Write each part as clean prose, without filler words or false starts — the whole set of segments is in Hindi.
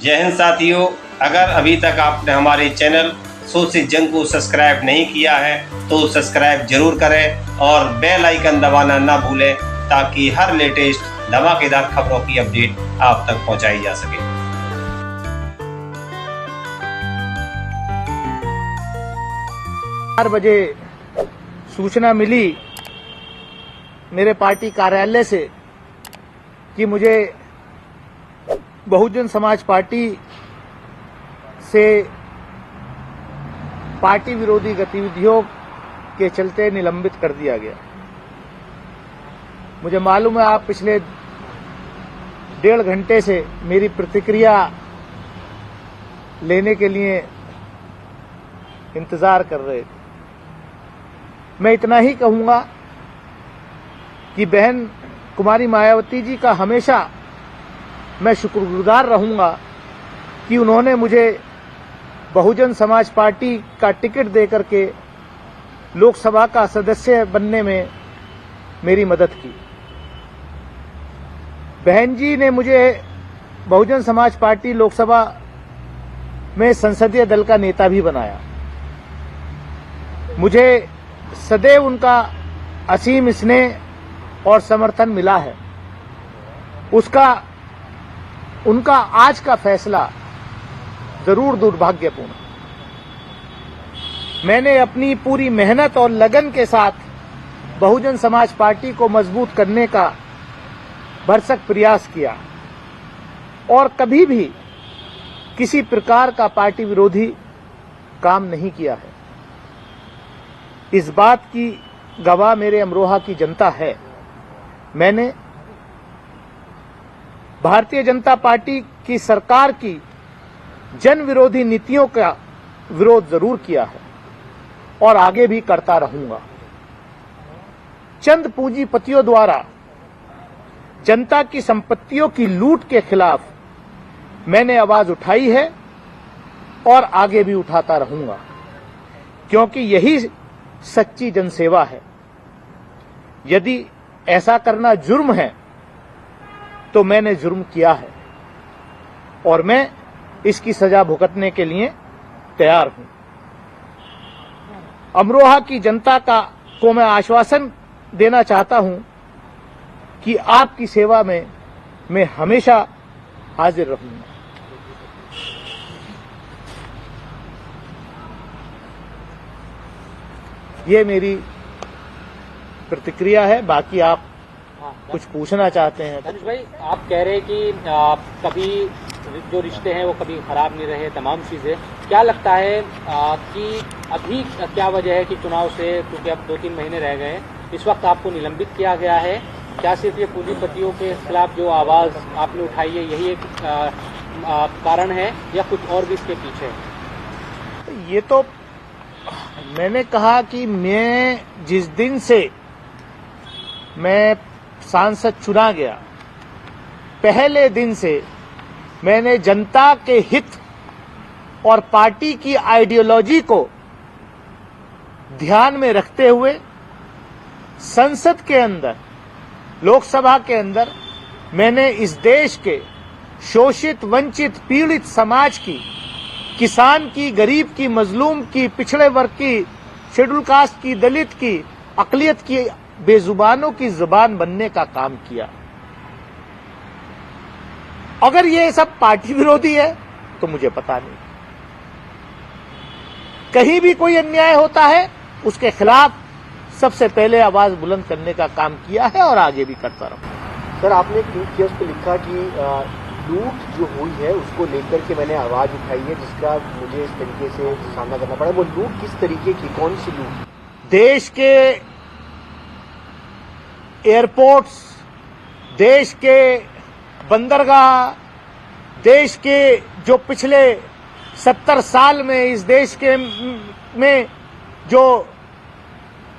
जय हिंद साथियों, अगर अभी तक आपने हमारे चैनल सोच से जंग को सब्सक्राइब नहीं किया है तो सब्सक्राइब जरूर करें और बेल आइकन दबाना ना भूलें ताकि हर लेटेस्ट धमाकेदार खबरों की अपडेट आप तक पहुंचाई जा सके। 4 बजे सूचना मिली मेरे पार्टी कार्यालय से कि मुझे बहुजन समाज पार्टी से पार्टी विरोधी गतिविधियों के चलते निलंबित कर दिया गया। मुझे मालूम है आप पिछले 1.5 घंटे से मेरी प्रतिक्रिया लेने के लिए इंतजार कर रहे थे। मैं इतना ही कहूंगा कि बहन कुमारी मायावती जी का हमेशा मैं शुक्रगुजार रहूंगा कि उन्होंने मुझे बहुजन समाज पार्टी का टिकट देकर के लोकसभा का सदस्य बनने में मेरी मदद की। बहन जी ने मुझे बहुजन समाज पार्टी लोकसभा में संसदीय दल का नेता भी बनाया। मुझे सदैव उनका असीम स्नेह और समर्थन मिला है। उनका आज का फैसला जरूर दुर्भाग्यपूर्ण। मैंने अपनी पूरी मेहनत और लगन के साथ बहुजन समाज पार्टी को मजबूत करने का भरसक प्रयास किया और कभी भी किसी प्रकार का पार्टी विरोधी काम नहीं किया है। इस बात की गवाह मेरे अमरोहा की जनता है। मैंने भारतीय जनता पार्टी की सरकार की जन विरोधी नीतियों का विरोध जरूर किया है और आगे भी करता रहूंगा। चंद पूंजीपतियों द्वारा जनता की संपत्तियों की लूट के खिलाफ मैंने आवाज उठाई है और आगे भी उठाता रहूंगा, क्योंकि यही सच्ची जनसेवा है। यदि ऐसा करना जुर्म है तो मैंने जुर्म किया है और मैं इसकी सजा भुगतने के लिए तैयार हूं। अमरोहा की जनता को मैं आश्वासन देना चाहता हूं कि आपकी सेवा में मैं हमेशा हाजिर रहूंगा। ये मेरी प्रतिक्रिया है। बाकी आप कुछ पूछना चाहते हैं? धनुष भाई, आप कह रहे हैं कि कभी जो रिश्ते हैं वो कभी खराब नहीं रहे, तमाम चीजें। क्या लगता है कि अभी क्या वजह है कि चुनाव से, क्योंकि अब 2-3 महीने रह गए, इस वक्त आपको निलंबित किया गया है? क्या सिर्फ ये पूंजीपतियों के खिलाफ जो आवाज आपने उठाई है यही एक कारण है या कुछ और भी इसके पीछे है? ये तो मैंने कहा कि मैं जिस दिन से मैं सांसद चुना गया, पहले दिन से मैंने जनता के हित और पार्टी की आइडियोलॉजी को ध्यान में रखते हुए संसद के अंदर, लोकसभा के अंदर मैंने इस देश के शोषित, वंचित, पीड़ित समाज की, किसान की, गरीब की, मजलूम की, पिछड़े वर्ग की, शेड्यूल कास्ट की, दलित की, अकलियत की, बेजुबानों की जुबान बनने का काम किया। अगर ये सब पार्टी विरोधी है तो मुझे पता नहीं। कहीं भी कोई अन्याय होता है उसके खिलाफ सबसे पहले आवाज बुलंद करने का काम किया है और आगे भी करता रहूंगा। सर, आपने एक ट्वीट किया, उस पर लिखा कि लूट जो हुई है उसको लेकर के मैंने आवाज उठाई है, जिसका मुझे इस तरीके से सामना करना पड़ा। वो लूट किस तरीके की, कौन सी लूट? देश के एयरपोर्ट्स, देश के बंदरगाह, देश के जो पिछले 70 साल में इस देश के में जो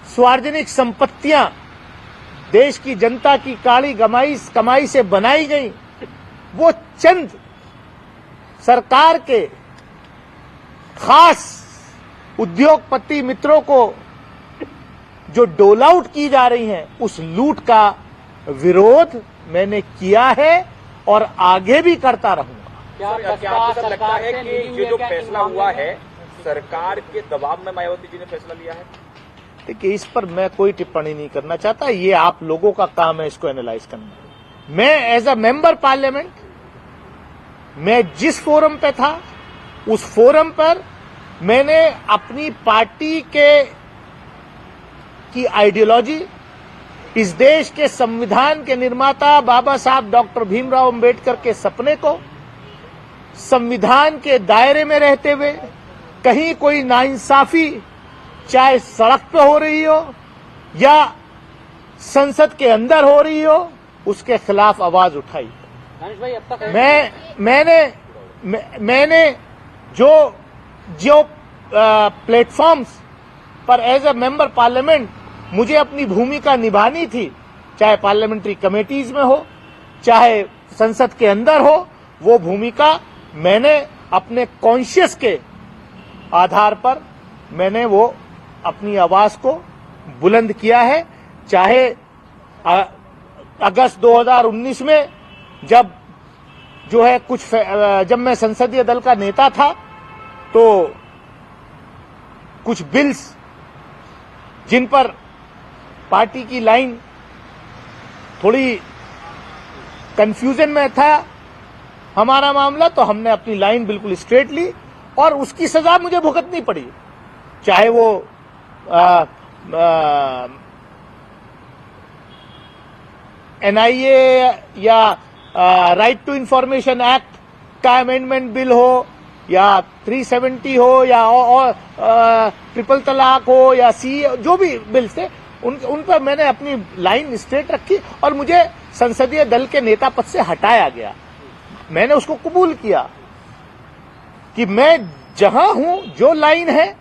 सार्वजनिक संपत्तियां देश की जनता की काली कमाई से बनाई गई, वो चंद सरकार के खास उद्योगपति मित्रों को जो डोल आउट की जा रही हैं, उस लूट का विरोध मैंने किया है और आगे भी करता रहूंगा। क्या क्या आपको लगता है सरकार से कि मिली हुई ये है जो क्या फैसला इन हुआ मामले है में? सरकार के दबाव में मायावती जी ने फैसला लिया है? देखिए, इस पर मैं कोई टिप्पणी नहीं करना चाहता। ये आप लोगों का काम है इसको एनालाइज करना। मैं एज अ मेंबर पार्लियामेंट, मैं जिस फोरम पे था उस फोरम पर मैंने अपनी पार्टी की आइडियोलॉजी, इस देश के संविधान के निर्माता बाबा साहब डॉक्टर भीमराव अंबेडकर के सपने को संविधान के दायरे में रहते हुए कहीं कोई नाइंसाफी चाहे सड़क पे हो रही हो या संसद के अंदर हो रही हो, उसके खिलाफ आवाज उठाई। दानिश भाई, अब तक मैंने जो प्लेटफॉर्म्स पर एज ए मेंबर पार्लियामेंट मुझे अपनी भूमिका निभानी थी, चाहे पार्लियामेंट्री कमेटीज में हो चाहे संसद के अंदर हो, वो भूमिका मैंने अपने कॉन्शियस के आधार पर मैंने वो अपनी आवाज को बुलंद किया है। चाहे अगस्त 2019 में जब जो है जब मैं संसदीय दल का नेता था तो कुछ बिल्स जिन पर पार्टी की लाइन थोड़ी कंफ्यूजन में था हमारा मामला, तो हमने अपनी लाइन बिल्कुल स्ट्रेट ली और उसकी सजा मुझे भुगतनी पड़ी, चाहे वो एनआईए या राइट टू इंफॉर्मेशन एक्ट का अमेंडमेंट बिल हो या 370 हो या ट्रिपल तलाक हो या सी, जो भी बिल्स थे उन पर मैंने अपनी लाइन स्ट्रेट रखी और मुझे संसदीय दल के नेता पद से हटाया गया। मैंने उसको कबूल किया कि मैं जहां हूं, जो लाइन है,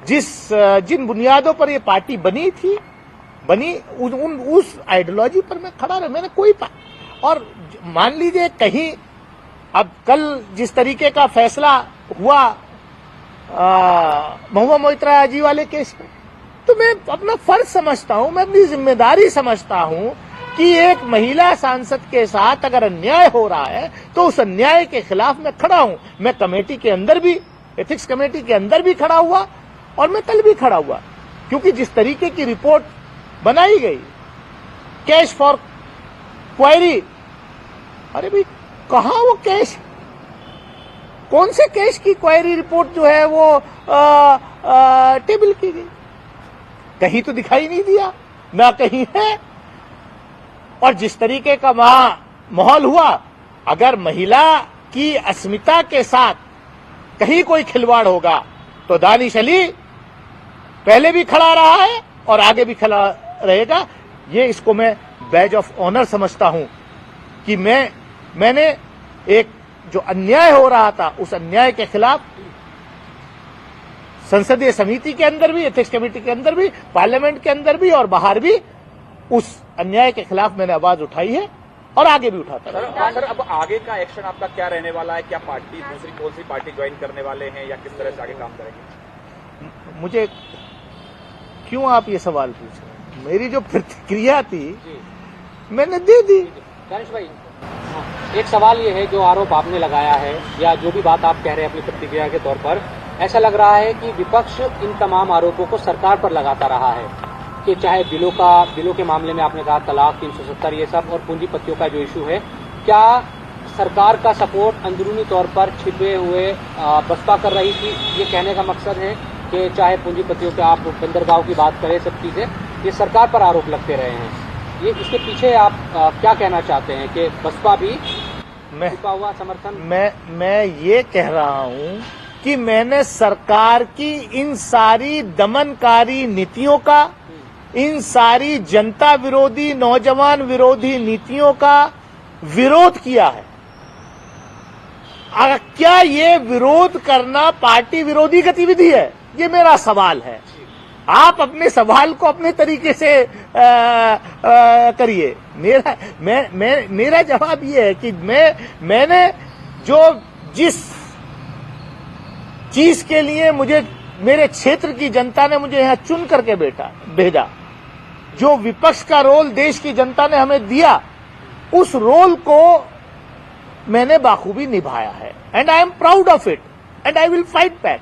जिन बुनियादों पर ये पार्टी बनी उस आइडियोलॉजी पर मैं खड़ा रहा। मैंने कोई और मान लीजिए कहीं अब कल जिस तरीके का फैसला हुआ महुआ मोइत्रा जी वाले केस में, तो मैं अपना फर्ज समझता हूं, मैं अपनी जिम्मेदारी समझता हूं कि एक महिला सांसद के साथ अगर अन्याय हो रहा है तो उस अन्याय के खिलाफ मैं खड़ा हूं। मैं कमेटी के अंदर भी, एथिक्स कमेटी के अंदर भी खड़ा हुआ और मैं कल भी खड़ा हुआ, क्योंकि जिस तरीके की रिपोर्ट बनाई गई, कैश फॉर क्वायरी, अरे भाई कहां वो कैश, कौन से कैश की क्वायरी रिपोर्ट जो है वो टेबल की गई, कहीं तो दिखाई नहीं दिया, ना कहीं है। और जिस तरीके का वहां माहौल हुआ, अगर महिला की अस्मिता के साथ कहीं कोई खिलवाड़ होगा तो दानिश अली पहले भी खड़ा रहा है और आगे भी खड़ा रहेगा। ये इसको मैं बैज ऑफ ऑनर समझता हूं कि मैंने एक जो अन्याय हो रहा था उस अन्याय के खिलाफ संसदीय समिति के अंदर भी, एथिक्स कमेटी के अंदर भी, पार्लियामेंट के अंदर भी और बाहर भी उस अन्याय के खिलाफ मैंने आवाज उठाई है और आगे भी उठाता रहेगा। सर, अब आगे का एक्शन आपका क्या रहने वाला है? क्या पार्टी दूसरी कौन सी पार्टी ज्वाइन करने वाले हैं या किस तरह से आगे काम करेंगे? मुझे क्यों आप ये सवाल पूछ रहे हैं? मेरी जो प्रतिक्रिया थी मैंने दे दी। दानिश भाई, एक सवाल ये है, जो आरोप आपने लगाया है या जो भी बात आप कह रहे हैं अपनी प्रतिक्रिया के तौर पर, ऐसा लग रहा है कि विपक्ष इन तमाम आरोपों को सरकार पर लगाता रहा है कि चाहे बिलों के मामले में आपने कहा तलाक 370 ये सब, और पूंजीपतियों का जो इशू है, क्या सरकार का सपोर्ट अंदरूनी तौर पर छिपे हुए बसपा कर रही थी? ये कहने का मकसद है कि चाहे पूंजीपतियों के आप बंदरगाह की बात करें, सब चीजें ये सरकार पर आरोप लगते रहे हैं। ये इसके पीछे आप क्या कहना चाहते हैं कि बसपा भी छिपा हुआ समर्थन? मैं ये कह रहा हूं कि मैंने सरकार की इन सारी दमनकारी नीतियों का, इन सारी जनता विरोधी, नौजवान विरोधी नीतियों का विरोध किया है। क्या ये विरोध करना पार्टी विरोधी गतिविधि है? ये मेरा सवाल है। आप अपने सवाल को अपने तरीके से करिए। मेरा जवाब ये है कि मैंने जिस चीज के लिए मेरे क्षेत्र की जनता ने मुझे यहां चुन करके भेजा, जो विपक्ष का रोल देश की जनता ने हमें दिया, उस रोल को मैंने बाखूबी निभाया है and I am proud of it and I will fight back.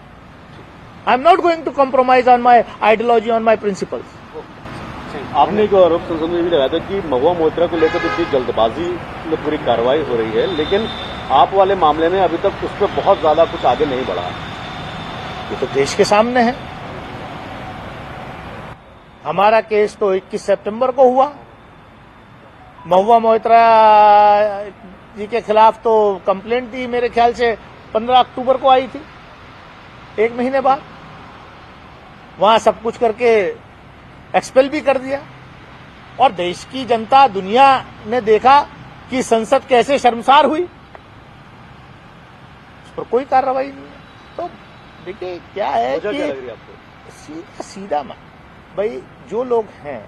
I am not going to compromise on my ideology, on my principles. आपने एक आरोप संसद में भी लगाया था कि महुआ मोइत्रा को लेकर इतनी जल्दबाजी में पूरी कार्रवाई हो रही है, लेकिन आप वाले मामले में अभी तक उस पर बहुत ज्यादा कुछ आगे नहीं बढ़ा. ये तो देश के सामने है. हमारा केस तो 21 सितंबर को हुआ. महुआ मोइत्रा जी के खिलाफ तो कंप्लेंट थी मेरे ख्याल से 15 अक्टूबर को आई थी, एक महीने बाद. वहां सब कुछ करके एक्सपेल भी कर दिया और देश की जनता, दुनिया ने देखा कि संसद कैसे शर्मसार हुई. उस पर कोई कार्रवाई नहीं है. तो देखिए क्या है वजह कि क्या लग रही है आपको? सीधा भाई जो लोग हैं,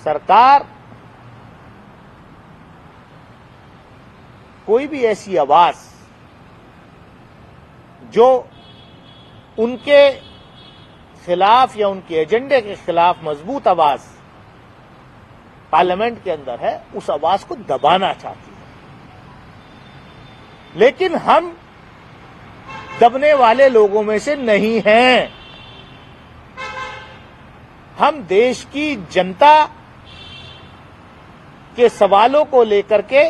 सरकार कोई भी ऐसी आवाज जो उनके खिलाफ या उनके एजेंडे के खिलाफ मजबूत आवाज पार्लियामेंट के अंदर है, उस आवाज को दबाना चाहती है. लेकिन हम दबने वाले लोगों में से नहीं हैं. हम देश की जनता के सवालों को लेकर के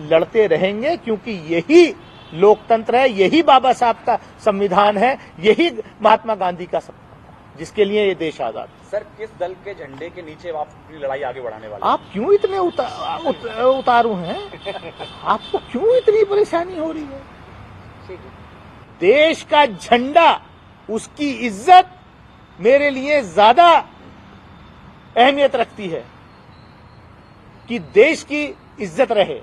लड़ते रहेंगे, क्योंकि यही लोकतंत्र है, यही बाबा साहब का संविधान है, यही महात्मा गांधी का संविधान है, जिसके लिए ये देश आजाद है. सर, किस दल के झंडे के नीचे आप अपनी लड़ाई आगे बढ़ाने वाले? आप क्यों इतने उतारू हैं? आपको क्यों इतनी परेशानी हो रही है? देश का झंडा, उसकी इज्जत मेरे लिए ज्यादा अहमियत रखती है कि देश की इज्जत रहे,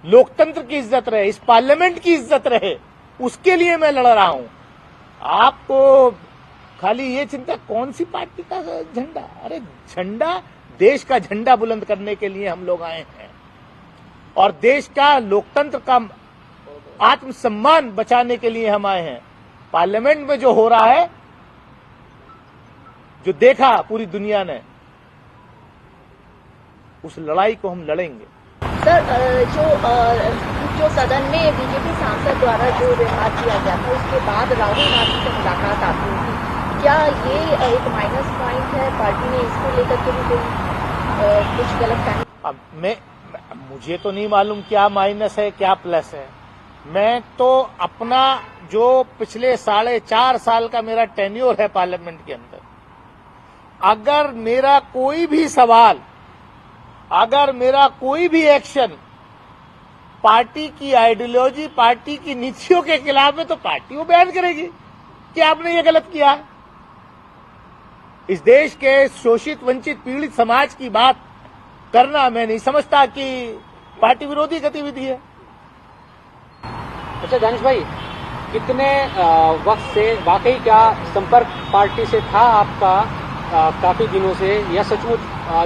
लोकतंत्र की इज्जत रहे, इस पार्लियामेंट की इज्जत रहे, उसके लिए मैं लड़ रहा हूं. आपको खाली ये चिंता कौन सी पार्टी का झंडा? अरे झंडा, देश का झंडा बुलंद करने के लिए हम लोग आए हैं और देश का, लोकतंत्र का आत्मसम्मान बचाने के लिए हम आए हैं. पार्लियामेंट में जो हो रहा है, जो देखा पूरी दुनिया ने, उस लड़ाई को हम लड़ेंगे. सर, जो सदन में बीजेपी सांसद द्वारा जो व्यवहार किया गया था, उसके बाद राहुल गांधी से मुलाकात आपकी हुई, क्या ये एक माइनस पॉइंट है? पार्टी ने इसको लेकर के भी कोई कुछ गलत फहमी? अब मुझे तो नहीं मालूम क्या माइनस है क्या प्लस है. मैं तो अपना जो पिछले 4.5 साल का मेरा टेन्योर है पार्लियामेंट के अंदर, अगर मेरा कोई भी सवाल, अगर मेरा कोई भी एक्शन पार्टी की आइडियोलॉजी, पार्टी की नीतियों के खिलाफ है, तो पार्टी वो बयान करेगी कि आपने ये गलत किया है. इस देश के शोषित, वंचित, पीड़ित समाज की बात करना मैं नहीं समझता कि पार्टी विरोधी गतिविधि है. अच्छा दानिश भाई, कितने वक्त से वाकई क्या संपर्क पार्टी से था आपका काफी दिनों से, या सचमुच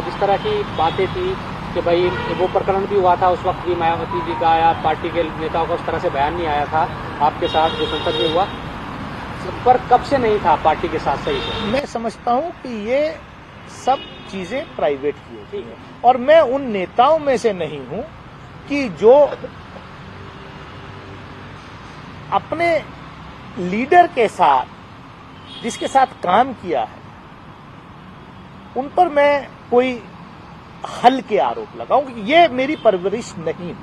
जिस तरह की बातें थी कि भाई वो प्रकरण भी हुआ था, उस वक्त भी मायावती जी का या पार्टी के नेताओं का उस तरह से बयान नहीं आया था आपके साथ जो संसद में हुआ, संपर्क कब से नहीं था पार्टी के साथ? सही से मैं समझता हूं कि ये सब चीजें प्राइवेट की होती हैं और मैं उन नेताओं में से नहीं हूं कि जो अपने लीडर के साथ, जिसके साथ काम किया है, उन पर मैं कोई हल के आरोप लगाऊं. ये मेरी परवरिश नहीं हुई.